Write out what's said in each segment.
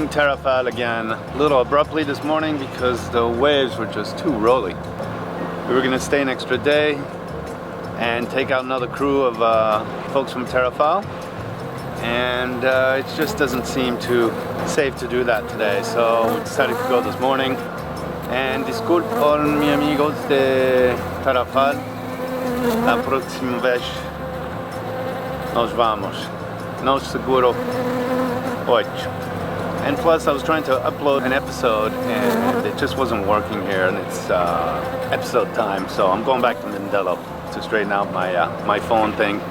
leaving Tarrafal again a little abruptly this morning because the waves were just too rolly. We were going to stay an extra day and take out another crew of folks from Tarrafal, and it just doesn't seem too safe to do that today, so we decided to go this morning. And disculpen mi amigos de Tarrafal, la próxima vez nos vamos, no seguro hoy. And plus I was trying to upload an episode and it just wasn't working here, and it's episode time, so I'm going back to Mindelo to straighten out my phone thing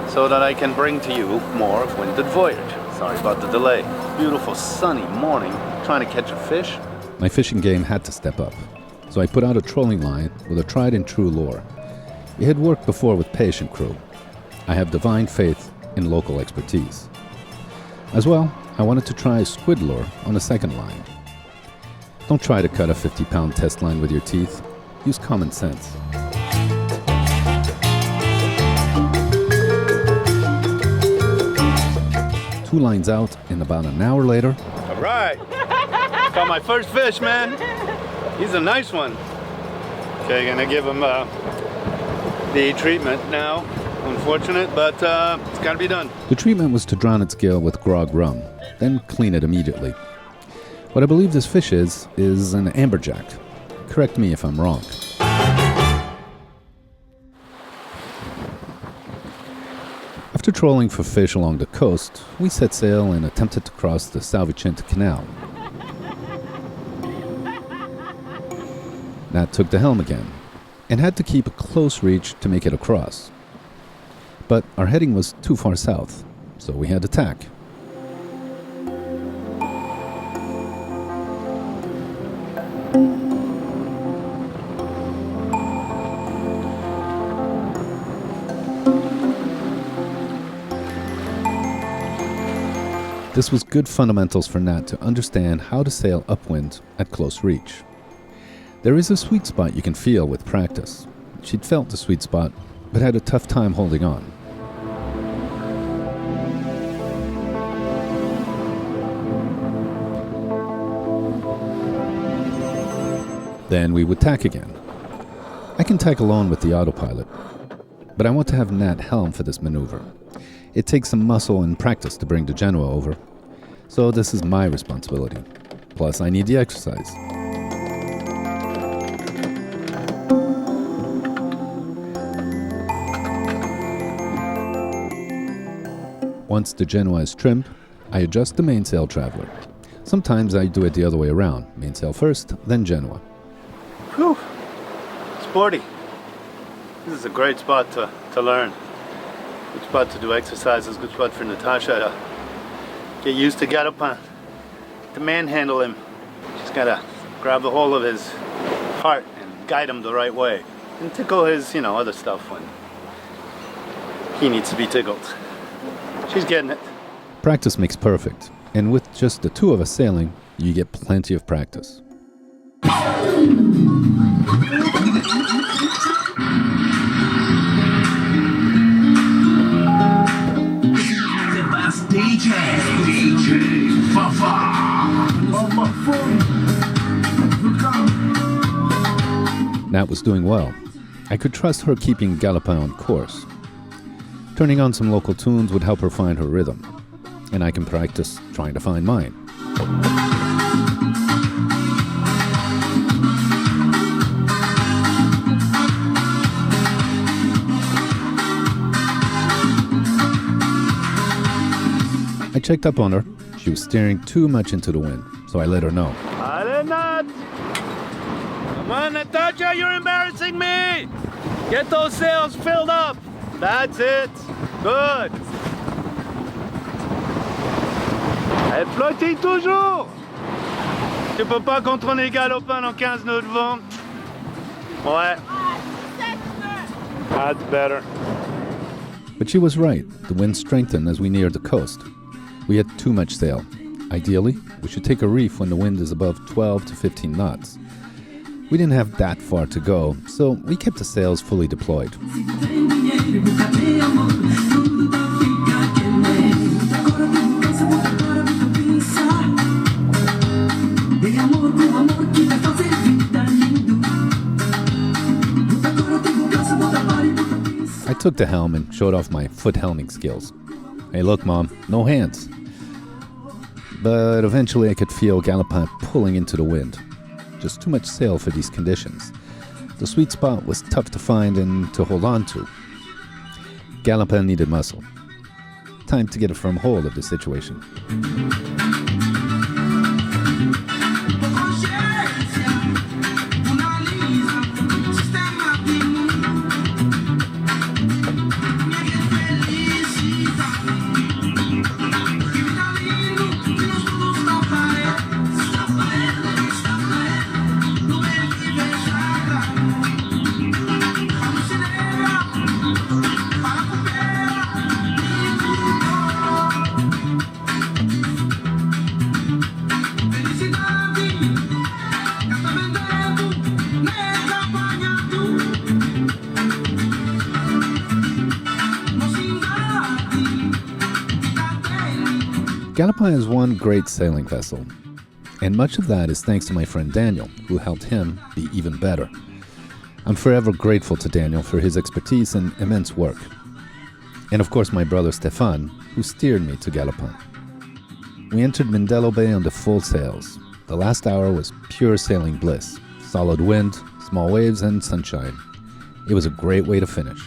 so that I can bring to you more of Winded Voyage. Sorry about the delay. Beautiful sunny morning, trying to catch a fish. My fishing game had to step up, so I put out a trolling line with a tried and true lure. It had worked before with patient crew. I have divine faith in local expertise. As well, I wanted to try a squid lure on a second line. Don't try to cut a 50-pound test line with your teeth. Use common sense. Two lines out, and about an hour later... All right! Got my first fish, man. He's a nice one. Okay, gonna give him the treatment now. Unfortunate, but it's gotta be done. The treatment was to drown its gill with grog rum, then clean it immediately. What I believe this fish is an amberjack. Correct me if I'm wrong. After trolling for fish along the coast, we set sail and attempted to cross the Salvicente Canal. Nat took the helm again, and had to keep a close reach to make it across. But our heading was too far south, so we had to tack. This was good fundamentals for Nat to understand how to sail upwind at close reach. There is a sweet spot you can feel with practice. She'd felt the sweet spot, but had a tough time holding on. Then we would tack again. I can tack alone with the autopilot, but I want to have Nat helm for this maneuver. It takes some muscle and practice to bring the Genoa over, so this is my responsibility. Plus, I need the exercise. Once the Genoa is trimmed, I adjust the mainsail traveler. Sometimes I do it the other way around. Mainsail first, then Genoa. Whew. Sporty. This is a great spot to learn. Good spot to do exercises. Good spot for Natacha to get used to Galopin. To manhandle him. She's got to grab the whole of his heart and guide him the right way. And tickle his, other stuff when he needs to be tickled. She's getting it. Practice makes perfect, and with just the two of us sailing, you get plenty of practice. Nat was doing well. I could trust her keeping Galopin on course. Turning on some local tunes would help her find her rhythm, and I can practice trying to find mine. I checked up on her. She was steering too much into the wind, so I let her know. Allez, Nat! Come on, Natacha, you're embarrassing me! Get those sails filled up! That's it. Good. Elle flottille toujours. Tu peux pas contrôler Galopin en 15 nœuds de vent. Ouais. That's better. But she was right. The wind strengthened as we neared the coast. We had too much sail. Ideally, we should take a reef when the wind is above 12 to 15 knots. We didn't have that far to go, so we kept the sails fully deployed. I took the helm and showed off my foot helming skills. Hey, look, Mom, no hands. But eventually I could feel Galopin pulling into the wind. Just too much sail for these conditions. The sweet spot was tough to find and to hold on to. Galopin needed muscle. Time to get a firm hold of the situation. Galopin is one great sailing vessel, and much of that is thanks to my friend Daniel, who helped him be even better. I'm forever grateful to Daniel for his expertise and immense work. And of course my brother Stefan, who steered me to Galopin. We entered Mindelo Bay under full sails. The last hour was pure sailing bliss, solid wind, small waves, and sunshine. It was a great way to finish.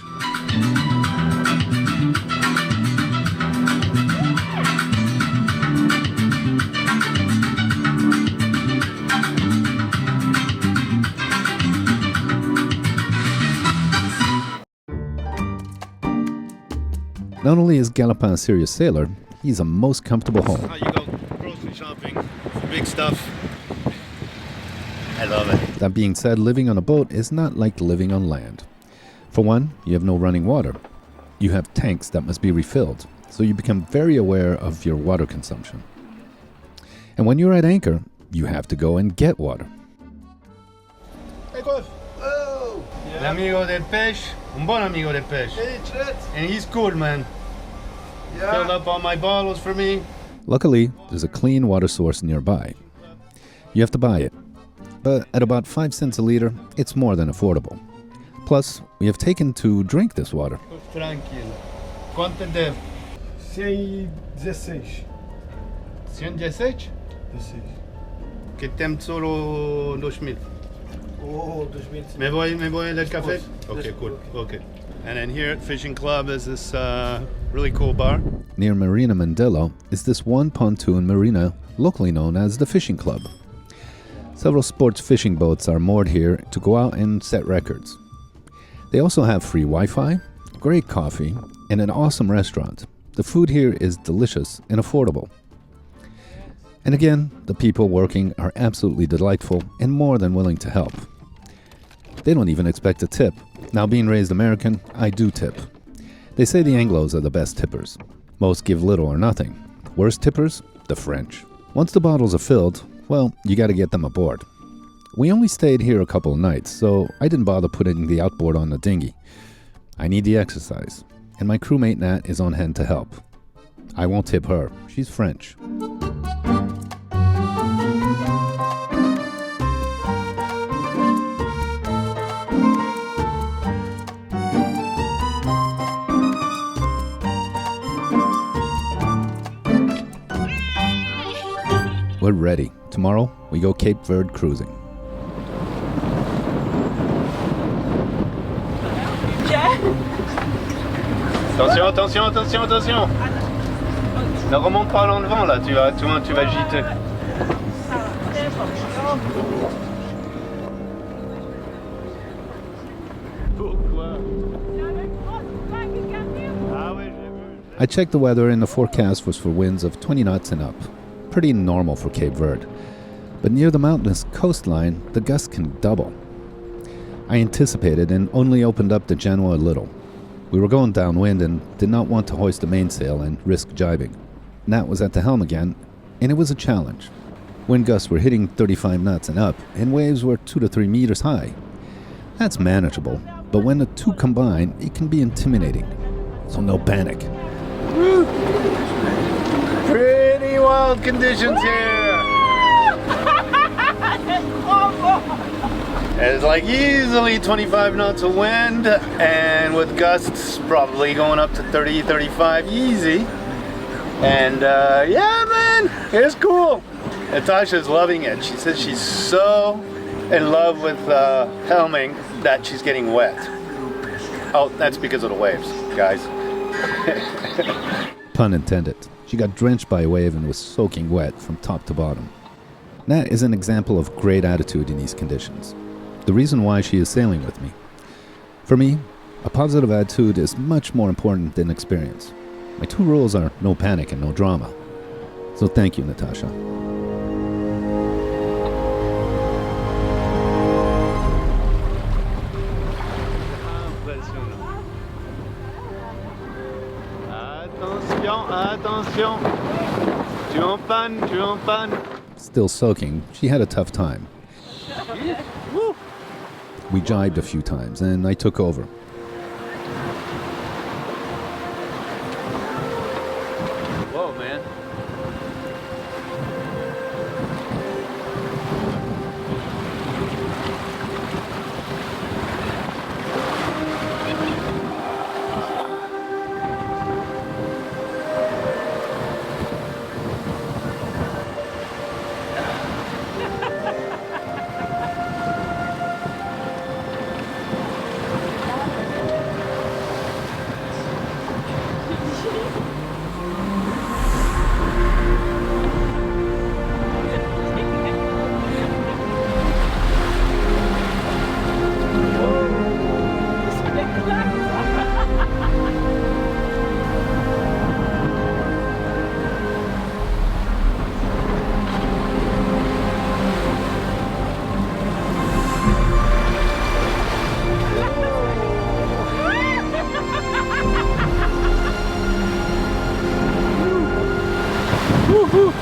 Not only is Galopin a serious sailor, he's a most comfortable home. You go grocery shopping, big stuff. I love it. That being said, living on a boat is not like living on land. For one, you have no running water. You have tanks that must be refilled, so you become very aware of your water consumption. And when you're at anchor, you have to go and get water. Hey, Cliff. Oh! Yeah. L'amigo del pêche, un bon amigo del pêche. Hey, Chet. And he's cool, man. Yeah. Filled up all my bottles for me. Luckily, there's a clean water source nearby. You have to buy it. But at about 5 cents a liter, it's more than affordable. Plus, we have taken to drink this water. Tranquilo. Quanto deve? 116. 116? 16. Que tem solo 2000. Oh, 2000. Me voy del café? Course. Okay, cool. Okay. And then here at Fishing Club is this really cool bar. Near Marina Mindelo is this one pontoon marina locally known as the Fishing Club. Several sports fishing boats are moored here to go out and set records. They also have free Wi-Fi, great coffee, and an awesome restaurant. The food here is delicious and affordable. And again, the people working are absolutely delightful and more than willing to help. They don't even expect a tip. Now, being raised American, I do tip. They say the Anglos are the best tippers. Most give little or nothing. Worst tippers? The French. Once the bottles are filled, well, you gotta get them aboard. We only stayed here a couple of nights, so I didn't bother putting the outboard on the dinghy. I need the exercise, and my crewmate Nat is on hand to help. I won't tip her. She's French. We're ready. Tomorrow, we go Cape Verde cruising. Attention, attention, attention, attention. Ne remonte pas dans le vent là, tu vas gîter. Pourquoi? I checked the weather and the forecast was for winds of 20 knots and up. Pretty normal for Cape Verde. But near the mountainous coastline, the gusts can double. I anticipated and only opened up the Genoa a little. We were going downwind and did not want to hoist the mainsail and risk jibing. Nat was at the helm again, and it was a challenge. Wind gusts were hitting 35 knots and up, and waves were 2 to 3 meters high. That's manageable, but when the two combine, it can be intimidating. So no panic. Pretty wild conditions here. It's like easily 25 knots of wind, and with gusts probably going up to 30, 35 easy. And yeah, man, it's cool. Natasha's loving it. She says she's so in love with helming that she's getting wet. Oh, that's because of the waves, guys. Pun intended. She got drenched by a wave and was soaking wet from top to bottom. Nat is an example of great attitude in these conditions. The reason why she is sailing with me. For me, a positive attitude is much more important than experience. My 2 rules are no panic and no drama. So thank you, Natacha. Attention, tu en panne. Still soaking, she had a tough time. We jibed a few times and I took over. Whoa, man.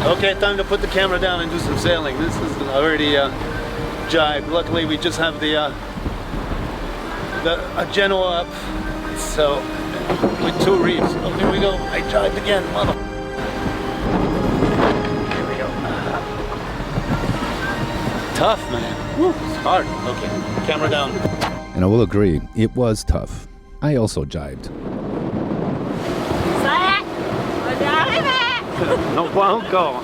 Okay, time to put the camera down and do some sailing. This is already jibe. Luckily, we just have the Genoa up, so with 2 reefs. Oh, here we go. I jibed again, mother. Here we go. Tough, man. Woo, it's hard. Okay, camera down. And I will agree, it was tough. I also jibed. No point encore.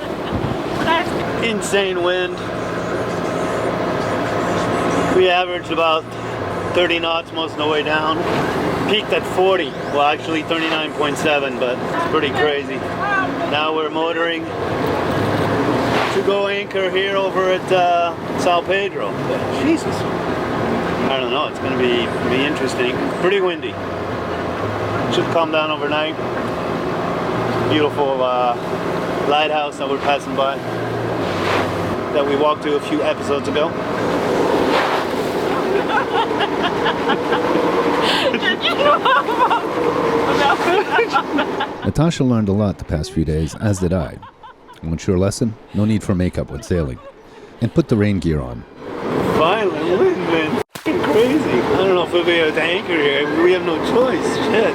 Insane wind. We averaged about 30 knots most of the way down. Peaked at 40. Well, actually 39.7, but it's pretty crazy. Now we're motoring to go anchor here over at Sao Pedro. But Jesus. I don't know. It's going to be interesting. Pretty windy. Should calm down overnight. Beautiful lighthouse that we're passing by that we walked to a few episodes ago. Natacha learned a lot the past few days, as did I. One sure lesson, no need for makeup when sailing. And put the rain gear on. Violent wind, man. F***ing crazy. I don't know if we'll be able to anchor here. We have no choice. Shit.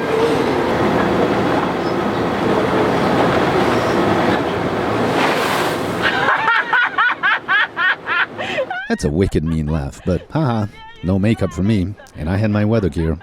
That's a wicked mean laugh, but haha, no makeup for me, and I had my weather gear.